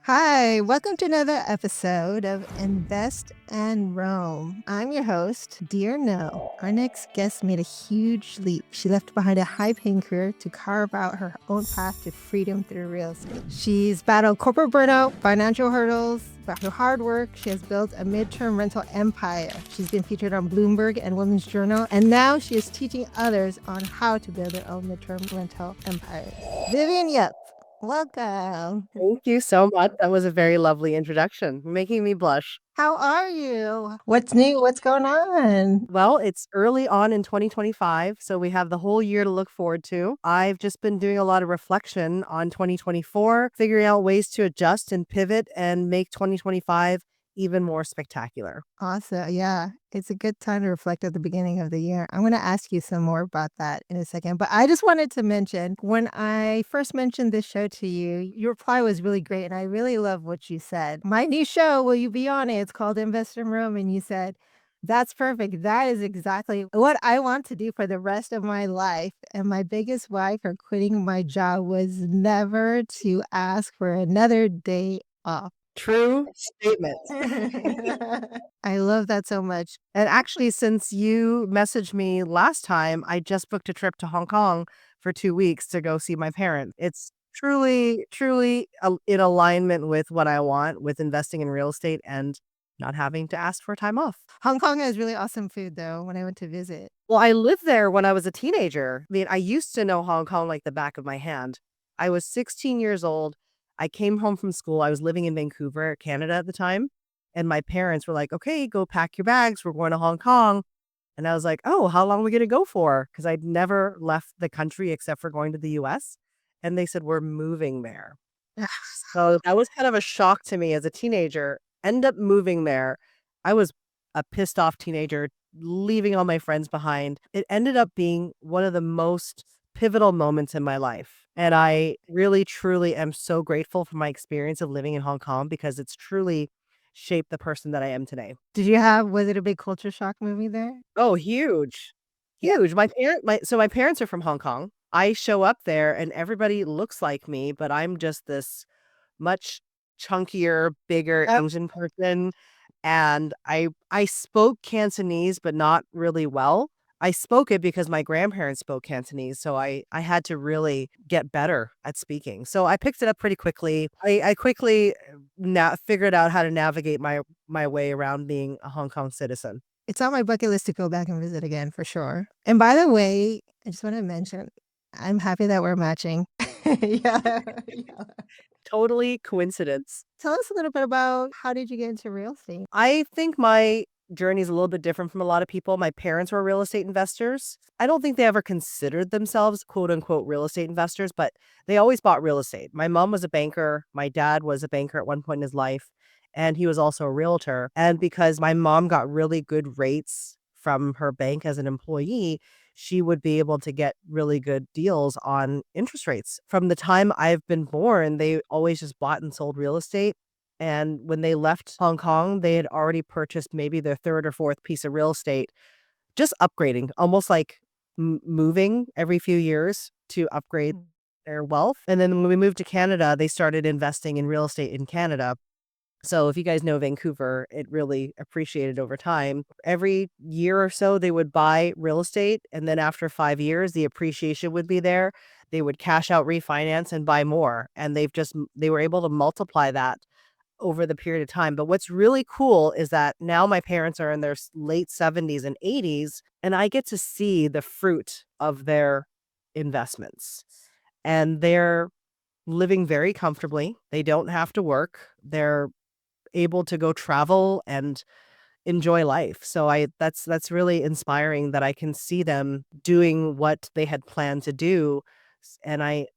Hi, welcome to another episode of Invest and Roam. I'm your host, Dear No. Our next guest made a huge leap. She left behind a high paying career to carve out her own path to freedom through real estate. She's battled corporate burnout, financial hurdles, but through hard work, she has built a midterm rental empire. She's been featured on Bloomberg and Women's Journal, and now she is teaching others on how to build their own midterm rental empires. Vivian Yip, welcome. Thank you so much. That was a very lovely introduction, making me blush. How are you? What's new? What's going on? Well, it's early on in 2025, so we have the whole year to look forward to. I've just been doing a lot of reflection on 2024, figuring out ways to adjust and pivot and make 2025 even more spectacular. Awesome. Yeah, it's a good time to reflect at the beginning of the year. I'm going to ask you some more about that in a second. But I just wanted to mention when I first mentioned this show to you, your reply was really great. And I really love what you said. My new show, will you be on it? It's called Invest in Room. And you said, that's perfect. That is exactly what I want to do for the rest of my life. And my biggest why for quitting my job was never to ask for another day off. True statement. I love that so much. And actually, since you messaged me last time, I just booked a trip to Hong Kong for 2 weeks to go see my parents. It's truly in alignment with what I want with investing in real estate and not having to ask for time off. Hong Kong has really awesome food, though, when I went to visit. Well, I lived there when I was a teenager. I mean, I used to know Hong Kong like the back of my hand. I was 16 years old. I came home from school. I was living in Vancouver, Canada at the time. And my parents were like, okay, go pack your bags. We're going to Hong Kong. And I was like, oh, how long are we going to go for? Because I'd never left the country except for going to the US. And they said, we're moving there. So that was kind of a shock to me as a teenager. End up moving there. I was a pissed off teenager, leaving all my friends behind. It ended up being one of the most pivotal moments in my life. And I really, truly am so grateful for my experience of living in Hong Kong because it's truly shaped the person that I am today. Was it a big culture shock movie there? Oh, huge. Huge. My parents are from Hong Kong. I show up there and everybody looks like me, but I'm just this much chunkier, bigger Yep. Asian person. And I spoke Cantonese, but not really well. I spoke it because my grandparents spoke Cantonese, so I had to really get better at speaking. So I picked it up pretty quickly. I quickly figured out how to navigate my way around being a Hong Kong citizen. It's on my bucket list to go back and visit again for sure. And by the way, I just want to mention, I'm happy that we're matching. Yeah. Yeah. Totally coincidence. Tell us a little bit about how did you get into real estate? I think my journey is a little bit different from a lot of people. My parents were real estate investors. I don't think they ever considered themselves quote unquote real estate investors, but they always bought real estate. My mom was a banker. My dad was a banker at one point in his life, and he was also a realtor. And because my mom got really good rates from her bank as an employee, she would be able to get really good deals on interest rates. From the time I've been born, they always just bought and sold real estate. And when they left Hong Kong, they had already purchased maybe their third or fourth piece of real estate, just upgrading, almost like moving every few years to upgrade their wealth. And then when we moved to Canada, they started investing in real estate in Canada. So if you guys know Vancouver, it really appreciated over time. Every year or so, they would buy real estate. And then after 5 years, the appreciation would be there. They would cash out, refinance, and buy more. And they were able to multiply that over the period of time. But what's really cool is that now my parents are in their late 70s and 80s, and I get to see the fruit of their investments. And they're living very comfortably. They don't have to work. They're able to go travel and enjoy life. So that's really inspiring that I can see them doing what they had planned to do. And I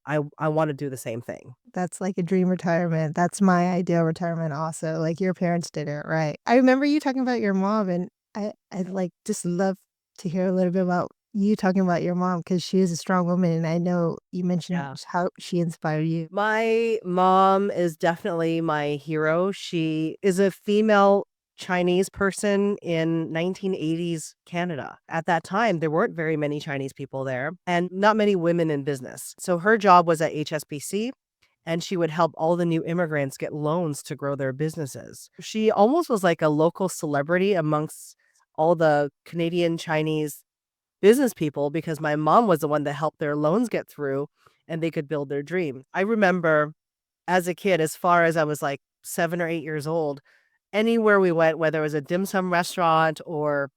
want to do the same thing. That's like a dream retirement. That's my ideal retirement also. Like your parents did it, right? I remember you talking about your mom and I like just love to hear a little bit about you talking about your mom because she is a strong woman and I know you mentioned Yeah. how she inspired you. My mom is definitely my hero. She is a female Chinese person in 1980s Canada. At that time, there weren't very many Chinese people there and not many women in business. So her job was at HSBC. and she would help all the new immigrants get loans to grow their businesses. She almost was like a local celebrity amongst all the Canadian Chinese business people because my mom was the one that helped their loans get through and they could build their dream. I remember as a kid, as far as I was like 7 or 8 years old, anywhere we went, whether it was a dim sum restaurant or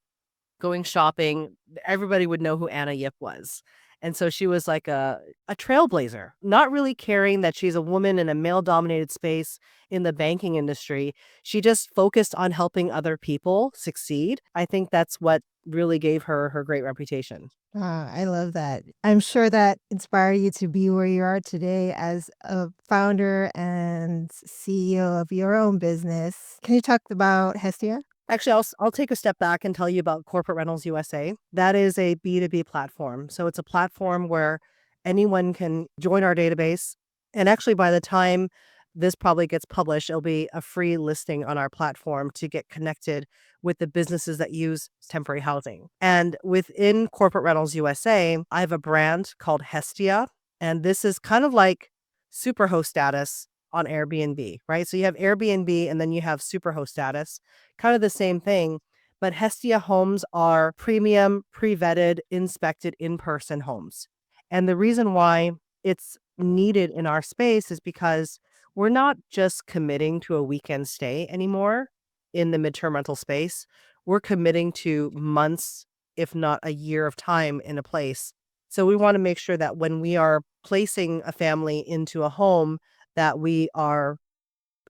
going shopping, everybody would know who Anna Yip was. And so she was like a trailblazer, not really caring that she's a woman in a male dominated space in the banking industry. She just focused on helping other people succeed. I think that's what really gave her her great reputation. Ah, I love that. I'm sure that inspired you to be where you are today as a founder and CEO of your own business. Can you talk about Hestia? Actually, I'll take a step back and tell you about Corporate Rentals USA. That is a B2B platform. So it's a platform where anyone can join our database. And actually, by the time this probably gets published, it'll be a free listing on our platform to get connected with the businesses that use temporary housing. And within Corporate Rentals USA, I have a brand called Hestia. And this is kind of like superhost status on Airbnb, right? So you have Airbnb and then you have superhost status, kind of the same thing. But Hestia homes are premium, pre-vetted, inspected in-person homes. And the reason why it's needed in our space is because we're not just committing to a weekend stay anymore in the midterm rental space. We're committing to months, if not a year of time in a place. So we want to make sure that when we are placing a family into a home, that we are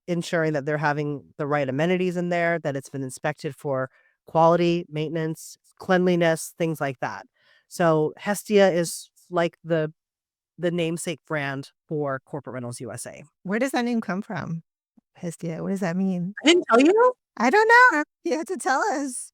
ensuring that they're having the right amenities in there, that it's been inspected for quality, maintenance, cleanliness, things like that. So Hestia is like the namesake brand for Corporate Rentals USA. Where does that name come from? Hestia, what does that mean? I didn't tell you. I don't know. You have to tell us.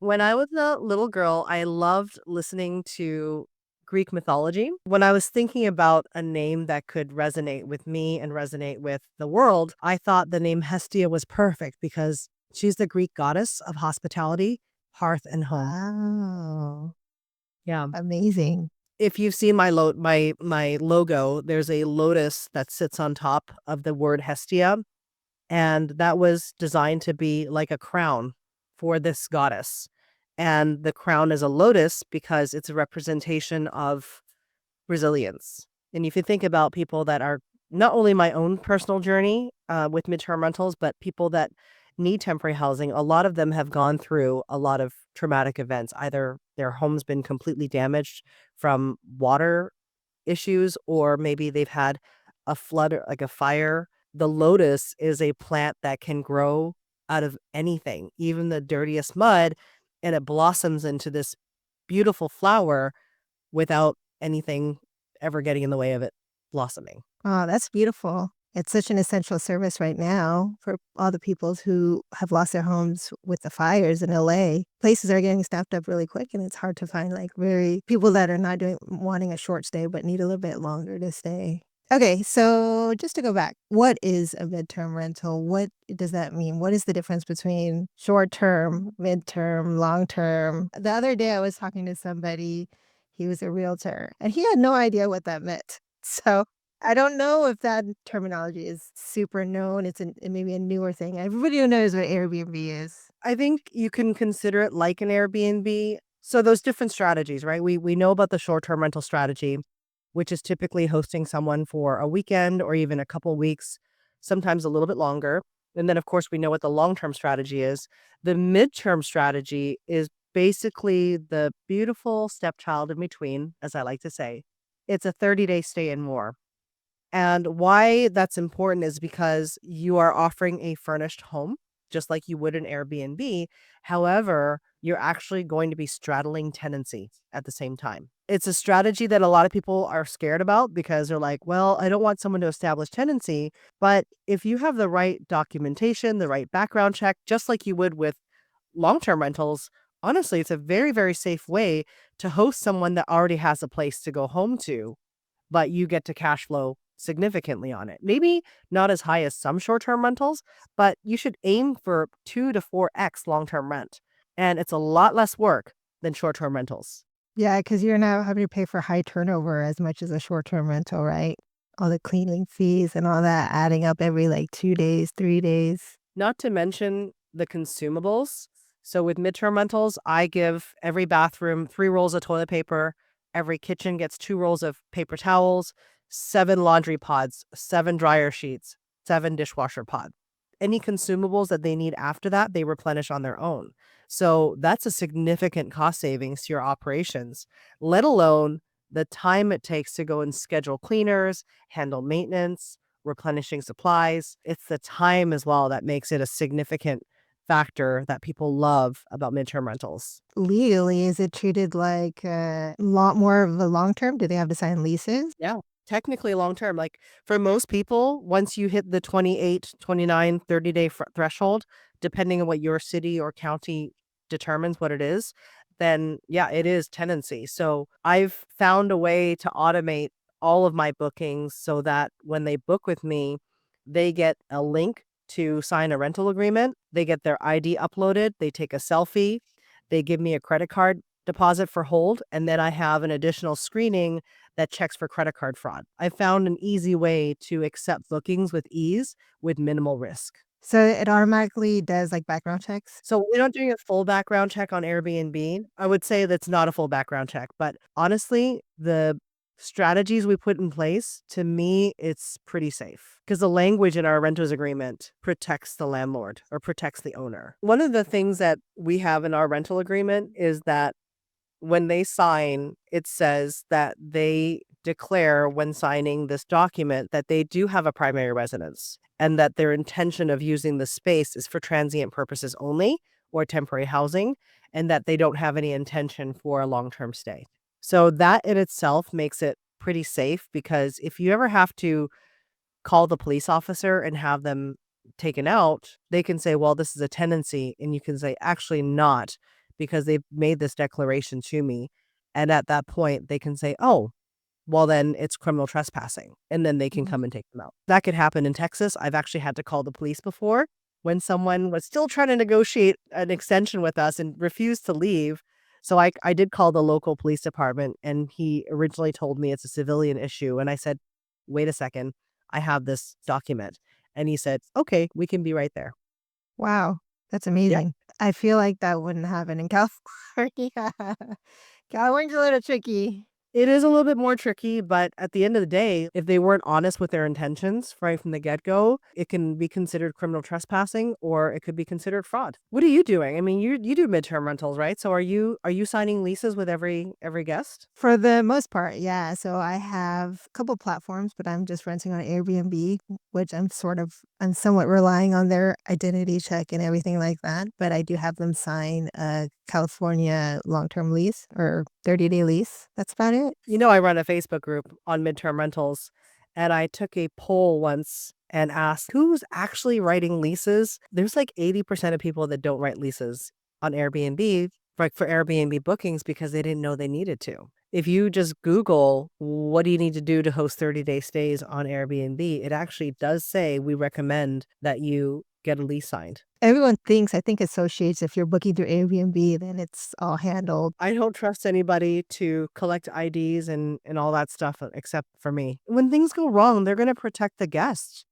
When I was a little girl, I loved listening to Greek mythology. When I was thinking about a name that could resonate with me and resonate with the world, I thought the name Hestia was perfect because she's the Greek goddess of hospitality, hearth, and home. Wow. Yeah. Amazing. If you've seen my logo, there's a lotus that sits on top of the word Hestia, and that was designed to be like a crown for this goddess. And the crown is a lotus because it's a representation of resilience. And if you think about people that are not only my own personal journey with midterm rentals, but people that need temporary housing, a lot of them have gone through a lot of traumatic events. Either their home's been completely damaged from water issues, or maybe they've had a flood, like a fire. The lotus is a plant that can grow out of anything, even the dirtiest mud, and it blossoms into this beautiful flower without anything ever getting in the way of it blossoming. Oh, that's beautiful. It's such an essential service right now for all the people who have lost their homes with the fires in LA. Places are getting staffed up really quick, and it's hard to find like very people that are not wanting a short stay but need a little bit longer to stay. Okay, so just to go back, what is a midterm rental? What does that mean? What is the difference between short term, midterm, long term? The other day I was talking to somebody, he was a realtor, and he had no idea what that meant. So I don't know if that terminology is super known. It may be a newer thing. Everybody who knows what Airbnb is. I think you can consider it like an Airbnb. So those different strategies, right? We know about the short-term rental strategy, which is typically hosting someone for a weekend or even a couple weeks, sometimes a little bit longer. And then of course we know what the long-term strategy is. The midterm strategy is basically the beautiful stepchild in between, as I like to say. It's a 30-day stay and more. And why that's important is because you are offering a furnished home, just like you would an Airbnb. However, you're actually going to be straddling tenancy at the same time. It's a strategy that a lot of people are scared about because they're like, well, I don't want someone to establish tenancy. But if you have the right documentation, the right background check, just like you would with long-term rentals, honestly, it's a very, very safe way to host someone that already has a place to go home to, but you get to cash flow significantly on it. Maybe not as high as some short-term rentals, but you should aim for 2 to 4x long-term rent. And it's a lot less work than short-term rentals. Yeah, because you're not having to pay for high turnover as much as a short term rental, right? all the cleaning fees and all that adding up every like 2 days, 3 days. Not to mention the consumables. So with midterm rentals, I give every bathroom 3 rolls of toilet paper. Every kitchen gets 2 rolls of paper towels, 7 laundry pods, 7 dryer sheets, 7 dishwasher pods. Any consumables that they need after that, they replenish on their own. So that's a significant cost savings to your operations, let alone the time it takes to go and schedule cleaners, handle maintenance, replenishing supplies. It's the time as well that makes it a significant factor that people love about midterm rentals. Legally, is it treated like a lot more of a long term? Do they have to sign leases? Yeah. Technically long term, like for most people, once you hit the 28, 29, 30-day threshold, depending on what your city or county determines what it is, then yeah, it is tenancy. So I've found a way to automate all of my bookings so that when they book with me, they get a link to sign a rental agreement. They get their ID uploaded. They take a selfie. They give me a credit card deposit for hold. And then I have an additional screening that checks for credit card fraud. I found an easy way to accept bookings with ease with minimal risk. So it automatically does like background checks? So we're not doing a full background check on Airbnb. I would say that's not a full background check, but honestly, the strategies we put in place, to me, it's pretty safe because the language in our renters agreement protects the landlord or protects the owner. One of the things that we have in our rental agreement is that when they sign, it says that they declare when signing this document that they do have a primary residence and that their intention of using the space is for transient purposes only or temporary housing, and that they don't have any intention for a long-term stay. So that in itself makes it pretty safe because if you ever have to call the police officer and have them taken out, they can say, well, this is a tenancy. And you can say, actually not, because they've made this declaration to me. And at that point, they can say, oh, well, then it's criminal trespassing. And then they can Mhm. come and take them out. That could happen in Texas. I've actually had to call the police before when someone was still trying to negotiate an extension with us and refused to leave. So I did call the local police department, and he originally told me it's a civilian issue. And I said, wait a second, I have this document. And he said, okay, we can be right there. Wow, that's Yeah. amazing. I feel like that wouldn't happen in California. California's a little tricky. It is a little bit more tricky, but at the end of the day, if they weren't honest with their intentions right from the get-go, it can be considered criminal trespassing or it could be considered fraud. What are you doing? I mean, you do midterm rentals, right? So are you signing leases with every guest? For the most part, yeah. So I have a couple platforms, but I'm just renting on Airbnb, which I'm somewhat relying on their identity check and everything like that. But I do have them sign a California long-term lease or 30-day lease. That's about it. You know, I run a Facebook group on midterm rentals, and I took a poll once and asked who's actually writing leases. There's like 80% of people that don't write leases on Airbnb, like for Airbnb bookings, because they didn't know they needed to. If you just Google, what do you need to do to host 30-day stays on Airbnb? It actually does say we recommend that you get a lease signed. Everyone I think associates if you're booking through Airbnb, then it's all handled. I don't trust anybody to collect IDs and all that stuff except for me. When things go wrong, they're going to protect the guest.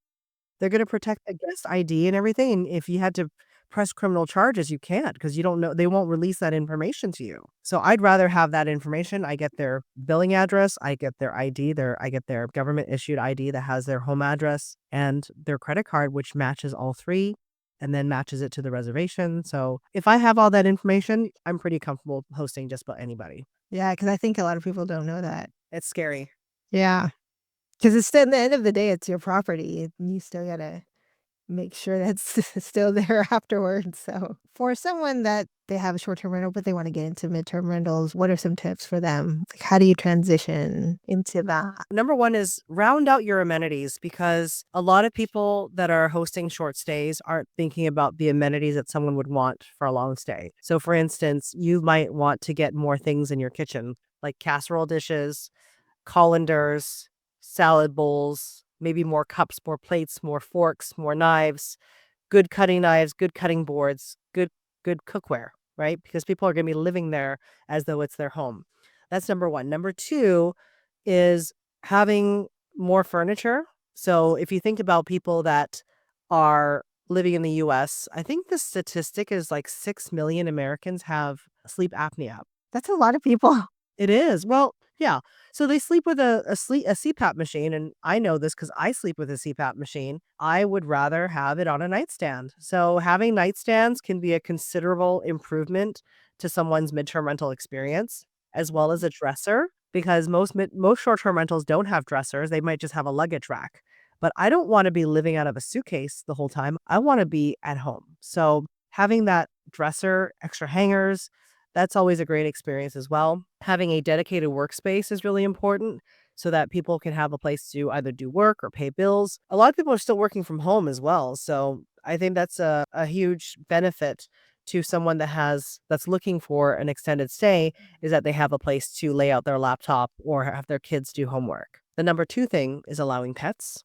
They're going to protect the guest ID and everything. And if you had to press criminal charges, you can't because you don't know, they won't release that information to you. So I'd rather have that information. I get their billing address, I get their ID, I get their government issued ID that has their home address and their credit card, which matches all three and then matches it to the reservation. So if I have all that information, I'm pretty comfortable hosting just about anybody. Yeah, because I think a lot of people don't know that. It's scary. Yeah, because it's still at the end of the day, it's your property. You still gotta make sure that's still there afterwards. So for someone that they have a short-term rental, but they want to get into midterm rentals, what are some tips for them? Like, how do you transition into that? Number one is round out your amenities because a lot of people that are hosting short stays aren't thinking about the amenities that someone would want for a long stay. So, for instance, you might want to get more things in your kitchen, like casserole dishes, colanders, salad bowls, maybe more cups, more plates, more forks, more knives, good cutting knives, good cutting boards, good cookware, right? Because people are going to be living there as though it's their home. That's number one. Number two is having more furniture. So if you think about people that are living in the US, I think the statistic is like 6 million Americans have sleep apnea. That's a lot of people. It is. Well, yeah. So they sleep with a CPAP machine, and I know this because I sleep with a CPAP machine. I would rather have it on a nightstand. So having nightstands can be a considerable improvement to someone's midterm rental experience, as well as a dresser, because most short-term rentals don't have dressers. They might just have a luggage rack. But I don't want to be living out of a suitcase the whole time. I want to be at home. So having that dresser, extra hangers, that's always a great experience as well. Having a dedicated workspace is really important so that people can have a place to either do work or pay bills. A lot of people are still working from home as well. So I think that's a huge benefit to someone that's looking for an extended stay, is that they have a place to lay out their laptop or have their kids do homework. The number two thing is allowing pets.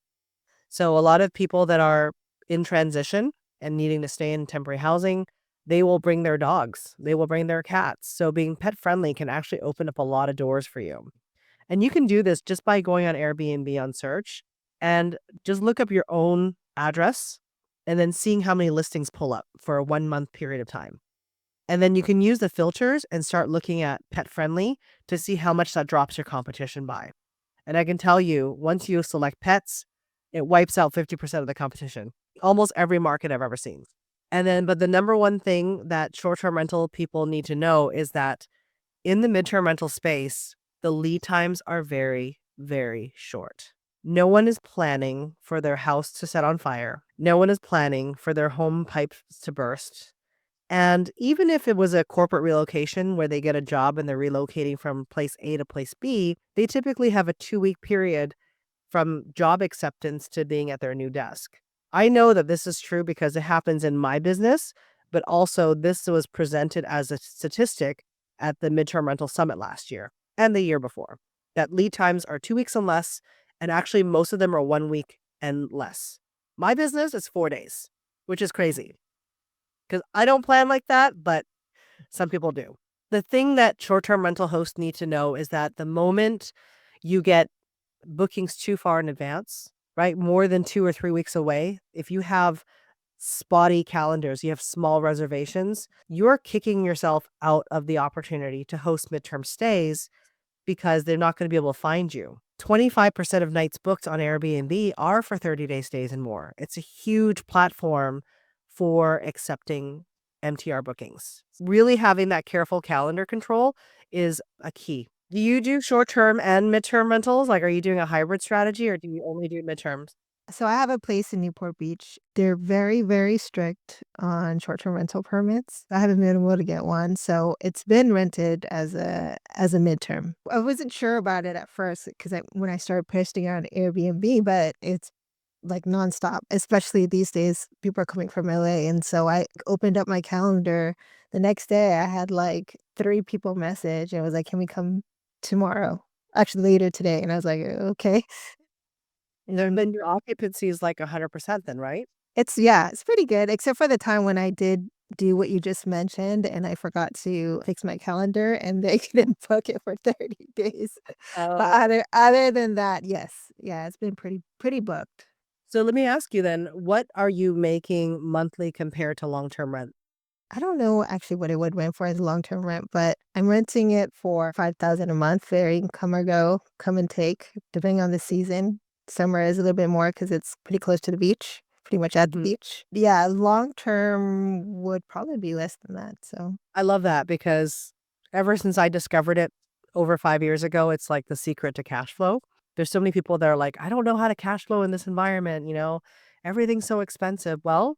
So a lot of people that are in transition and needing to stay in temporary housing, they will bring their dogs, they will bring their cats. So being pet friendly can actually open up a lot of doors for you. And you can do this just by going on Airbnb on search and just look up your own address and then seeing how many listings pull up for a 1 month period of time. And then you can use the filters and start looking at pet friendly to see how much that drops your competition by. And I can tell you, once you select pets, it wipes out 50% of the competition. Almost every market I've ever seen. And then, but the number one thing that short-term rental people need to know is that in the midterm rental space, the lead times are very, very short. No one is planning for their house to set on fire. No one is planning for their home pipes to burst. And even if it was a corporate relocation where they get a job and they're relocating from place A to place B, they typically have a 2-week period from job acceptance to being at their new desk. I know that this is true because it happens in my business, but also this was presented as a statistic at the Midterm Rental Summit last year and the year before, that lead times are 2 weeks and less, and actually most of them are 1 week and less. My business is 4 days, which is crazy because I don't plan like that, but some people do. The thing that short-term rental hosts need to know is that the moment you get bookings too far in advance, right? More than 2 or 3 weeks away. If you have spotty calendars, you have small reservations, you're kicking yourself out of the opportunity to host midterm stays because they're not going to be able to find you. 25% of nights booked on Airbnb are for 30-day stays and more. It's a huge platform for accepting MTR bookings. Really having that careful calendar control is a key. Do you do short-term and midterm rentals? Like, are you doing a hybrid strategy or do you only do midterms? So I have a place in Newport Beach. They're very, very strict on short-term rental permits. I haven't been able to get one, so it's been rented as a midterm. I wasn't sure about it at first because when I started posting on Airbnb, but it's like nonstop, especially these days. People are coming from LA, and so I opened up my calendar. The next day, I had like 3 people message and was like, "Can we come tomorrow?" Actually, later today, and I was like, "Okay." And then your occupancy is like 100% then, right? It's pretty good, except for the time when I did do what you just mentioned, and I forgot to fix my calendar, and they couldn't book it for 30 days. But Oh. other than that, yes. Yeah, it's been pretty booked. So let me ask you then, what are you making monthly compared to long-term rent? I don't know actually what it would rent for as long-term rent, but I'm renting it for 5,000 a month. There come or go, come and take, depending on the season. Summer is a little bit more because it's pretty close to the beach, pretty much at the Mhm. beach. Yeah, long-term would probably be less than that, so I love that because ever since I discovered it over 5 years ago, it's like the secret to cash flow. There's so many people that are like, "I don't know how to cash flow in this environment, everything's so expensive." Well,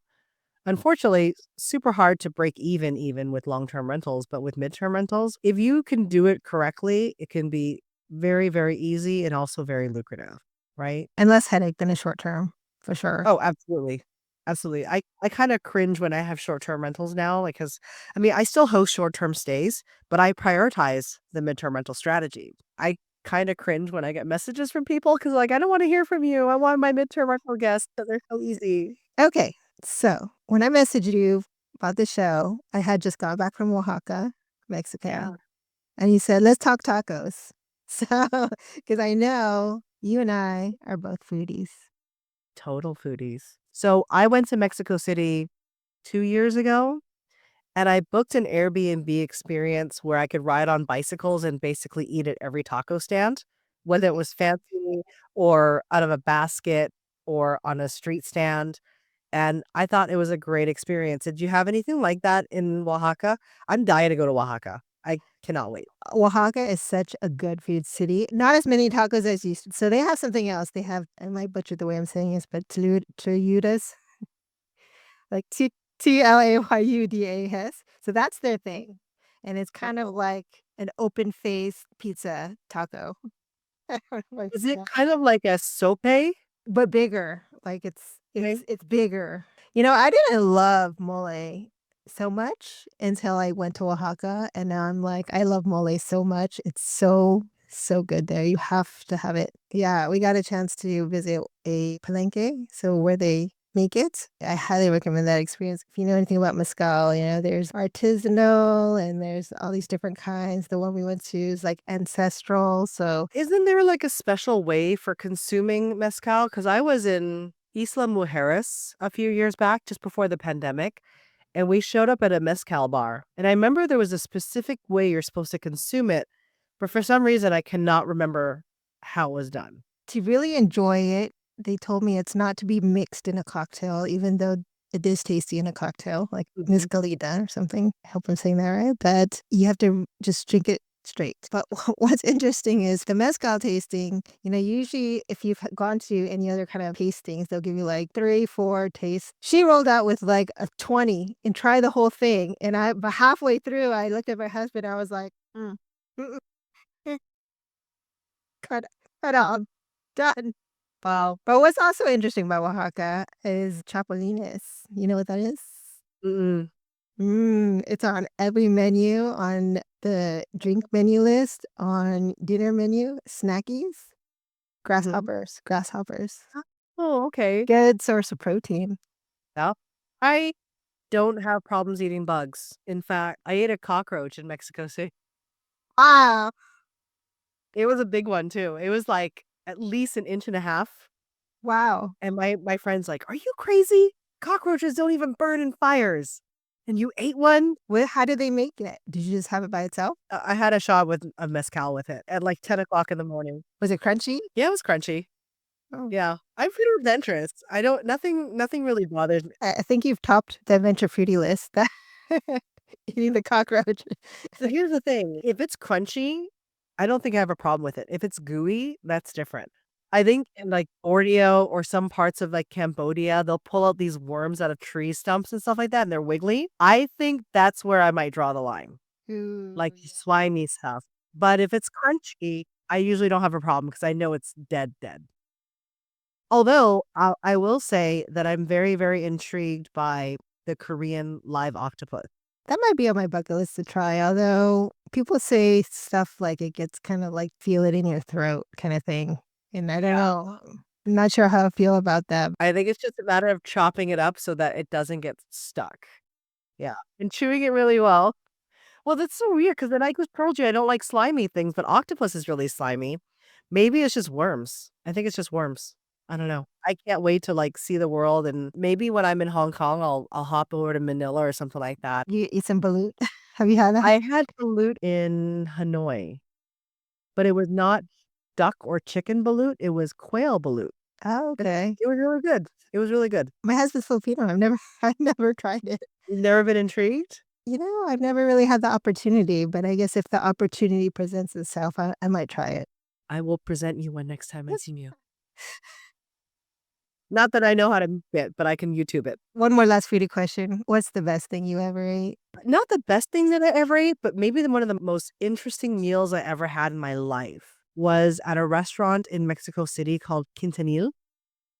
unfortunately, super hard to break even with long-term rentals, but with midterm rentals, if you can do it correctly, it can be very, very easy and also very lucrative, right? and less headache than a short term, for sure. Oh, absolutely. Absolutely. I kinda cringe when I have short-term rentals now, like, 'cause I mean, I still host short-term stays, but I prioritize the midterm rental strategy. I kinda cringe when I get messages from people because like, "I don't wanna hear from you. I want my midterm rental guests, but they're so easy." Okay, so when I messaged you about the show, I had just got back from Oaxaca, Mexico, Yeah. and you said, "Let's talk tacos." So, because I know You and I are both foodies. Total foodies. So I went to Mexico City 2 years ago and I booked an Airbnb experience where I could ride on bicycles and basically eat at every taco stand, whether it was fancy or out of a basket or on a street stand. And I thought it was a great experience. Did you have anything like that in Oaxaca? I'm dying to go to Oaxaca. I cannot wait. Oaxaca is such a good food city. Not as many tacos as you. So they have something else. They have, I might butcher the way I'm saying this, but tlayudas, like Tlayudas. So that's their thing. And it's kind of like an open face pizza taco. I don't know if I Is it yeah. kind of like a sope? But bigger, like Okay. it's bigger. You know, I didn't love mole so much until I went to Oaxaca, and now I'm like, I love mole so much. It's so, so good there. You have to have it. Yeah, we got a chance to visit a palenque, so where they make it. I highly recommend that experience. If you know anything about mezcal, you know, there's artisanal and there's all these different kinds. The one we went to is like ancestral. So Isn't there like a special way for consuming mezcal? Because I was in Isla Mujeres a few years back, just before the pandemic, and we showed up at a mezcal bar. And I remember there was a specific way you're supposed to consume it, but for some reason I cannot remember how it was done. to really enjoy it, they told me it's not to be mixed in a cocktail, even though it is tasty in a cocktail, like Mhm. mezcalita or something. I hope I'm saying that right. But you have to just drink it straight. But what's interesting is the mezcal tasting, you know, usually if you've gone to any other kind of tastings, they'll give you like 3, 4 tastes. She rolled out with like a 20 and try the whole thing. And but halfway through, I looked at my husband. I was like, mm, cut cut off. Done. Wow. But what's also interesting about Oaxaca is chapulines. You know what that is? Mm-mm. It's on every menu, on the drink menu list, on dinner menu, snackies, Mhm. grasshoppers. Oh, okay. Good source of protein. Yeah. I don't have problems eating bugs. In fact, I ate a cockroach in Mexico City. Wow. It was a big one too. It was like at least an inch and a half. Wow. And my friend's like, "Are you crazy? Cockroaches don't even burn in fires." And you ate one? How did they make it? Did you just have it by itself? I had a shot with a mezcal with it at like 10 o'clock in the morning. Was it crunchy? Yeah, it was crunchy. Oh. Yeah. I'm pretty adventurous. I don't nothing really bothers me. I think you've topped the adventure foodie list. Eating the cockroach. So here's the thing, if it's crunchy, I don't think I have a problem with it. If it's gooey, that's different. I think in like Borneo or some parts of like Cambodia, they'll pull out these worms out of tree stumps and stuff like that, and they're wiggly. I think that's where I might draw the line, Ooh, like the yeah. slimy stuff. But if it's crunchy, I usually don't have a problem because I know it's dead, dead. Although I will say that I'm very, very intrigued by the Korean live octopus. That might be on my bucket list to try, although people say stuff like it gets kind of like feel it in your throat kind of thing. And I don't know. I'm not sure how I feel about that. I think it's just a matter of chopping it up so that it doesn't get stuck. Yeah, and chewing it really well. Well, that's so weird because then I just told you I don't like slimy things, but octopus is really slimy. Maybe it's just worms. I think it's just worms. I don't know. I can't wait to like see the world, and maybe when I'm in Hong Kong, I'll hop over to Manila or something like that. You eat some balut? Have you had that? I had balut in Hanoi, but it was not duck or chicken balut. It was quail balut. Oh, But okay. it was really good. It was really good. My husband's Filipino. I've never tried it. You've never been intrigued? You know, I've never really had the opportunity, but I guess if the opportunity presents itself, I might try it. I will present you one next time I see you. Not that I know how to make it, but I can YouTube it. One more last foodie question. What's the best thing you ever ate? Not the best thing that I ever ate, but maybe one of the most interesting meals I ever had in my life was at a restaurant in Mexico City called Quintanil.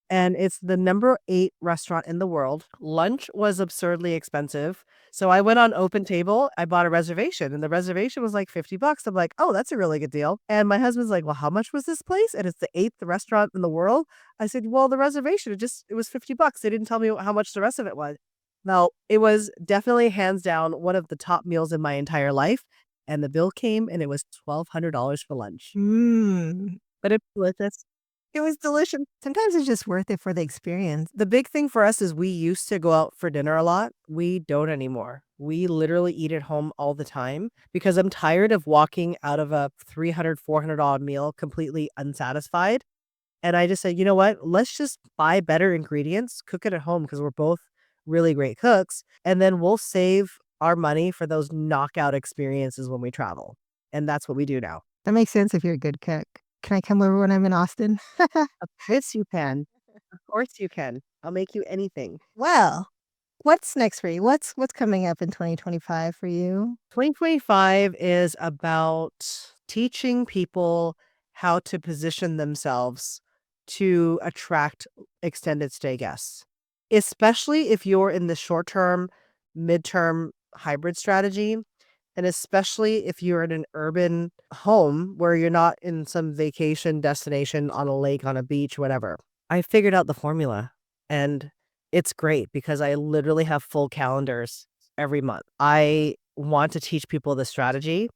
And it's the number 8 restaurant in the world. Lunch was absurdly expensive. So I went on Open Table. I bought a reservation, and the reservation was like $50. I'm like, oh, that's a really good deal. And my husband's like, well, how much was this place? And it's the 8th restaurant in the world. I said, well, the reservation, it was $50. They didn't tell me how much the rest of it was. Now, it was definitely hands down one of the top meals in my entire life. And the bill came and it was $1,200 for lunch. Mmm. But it's delicious. It was delicious. Sometimes it's just worth it for the experience. The big thing for us is we used to go out for dinner a lot. We don't anymore. We literally eat at home all the time because I'm tired of walking out of a $300, $400 meal completely unsatisfied. And I just said, you know what? Let's just buy better ingredients, cook it at home because we're both really great cooks. And then we'll save our money for those knockout experiences when we travel. And that's what we do now. That makes sense if you're a good cook. Can I come over when I'm in Austin? Of course you can. Of course you can. I'll make you anything. Well, what's next for you? What's coming up in 2025 for you? 2025 is about teaching people how to position themselves to attract extended stay guests, especially if you're in the short term, midterm hybrid strategy. And especially if you're in an urban home where you're not in some vacation destination on a lake, on a beach, whatever. I figured out the formula and it's great because I literally have full calendars every month. I want to teach people the strategy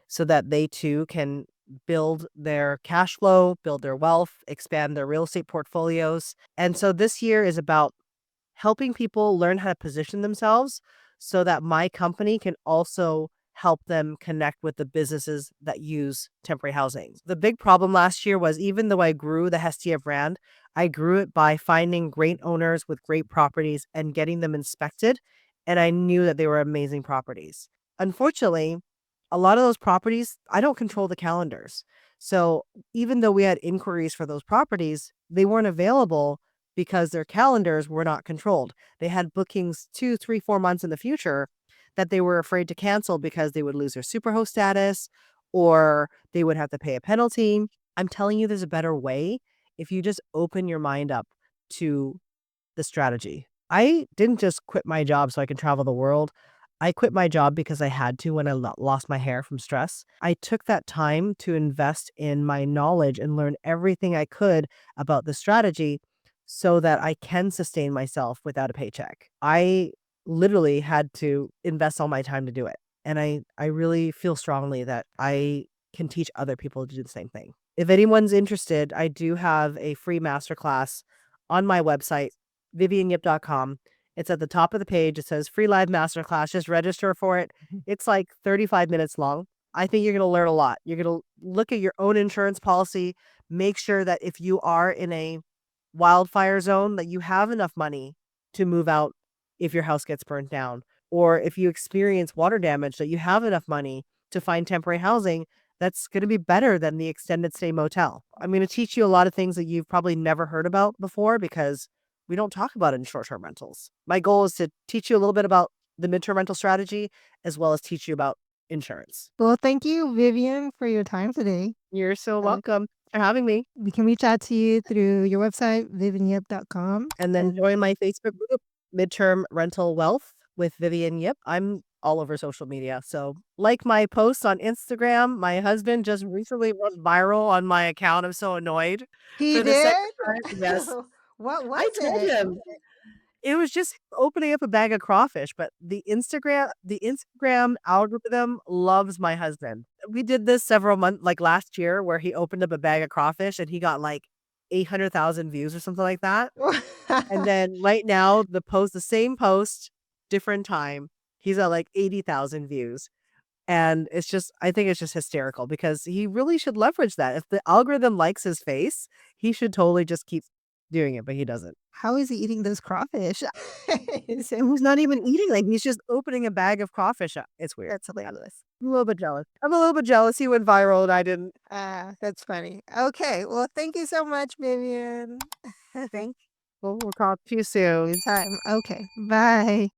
so that they too can build their cash flow, build their wealth, expand their real estate portfolios. And so this year is about helping people learn how to position themselves so that my company can also help them connect with the businesses that use temporary housing. The big problem last year was even though I grew the Hestia brand, I grew it by finding great owners with great properties and getting them inspected. And I knew that they were amazing properties. Unfortunately, a lot of those properties, I don't control the calendars. So even though we had inquiries for those properties, they weren't available because their calendars were not controlled. They had bookings 2, 3, 4 months in the future that they were afraid to cancel because they would lose their superhost status or they would have to pay a penalty. I'm telling you, there's a better way if you just open your mind up to the strategy. I didn't just quit my job so I can travel the world. I quit my job because I had to when I lost my hair from stress. I took that time to invest in my knowledge and learn everything I could about the strategy so that I can sustain myself without a paycheck. I literally had to invest all my time to do it. And I really feel strongly that I can teach other people to do the same thing. If anyone's interested, I do have a free masterclass on my website, vivianyip.com. It's at the top of the page. It says free live masterclass. Just register for it. It's like 35 minutes long. I think you're going to learn a lot. You're going to look at your own insurance policy, make sure that if you are in a wildfire zone, that you have enough money to move out if your house gets burnt down, or if you experience water damage, that you have enough money to find temporary housing that's going to be better than the extended stay motel. I'm going to teach you a lot of things that you've probably never heard about before because we don't talk about it in short-term rentals. My goal is to teach you a little bit about the midterm rental strategy as well as teach you about insurance. Well, thank you, Vivian, for your time today. You're so welcome for having me. We can reach out to you through your website, vivianyip.com. And then join my Facebook group, Midterm Rental Wealth with Vivian Yip. I'm all over social media. So like my posts on Instagram, my husband just recently went viral on my account. I'm so annoyed. He For the did? second time. Yes. What was I told it? him. It was just opening up a bag of crawfish, but the Instagram algorithm loves my husband. We did this several months, like last year, where he opened up a bag of crawfish and he got like 800,000 views or something like that. And then right now, the same post, different time, he's at like 80,000 views. And it's just, I think it's just hysterical because he really should leverage that. If the algorithm likes his face, he should totally just keep doing it, but he doesn't. How is he eating those crawfish? He's not even eating, like he's just opening a bag of crawfish. It's weird. That's hilarious. I'm a little bit jealous. I'm a little bit jealous. He went viral and I didn't. Ah, that's funny. Okay, well, thank you so much, Vivian. Thank you. We'll talk to you soon. Time. Okay, bye.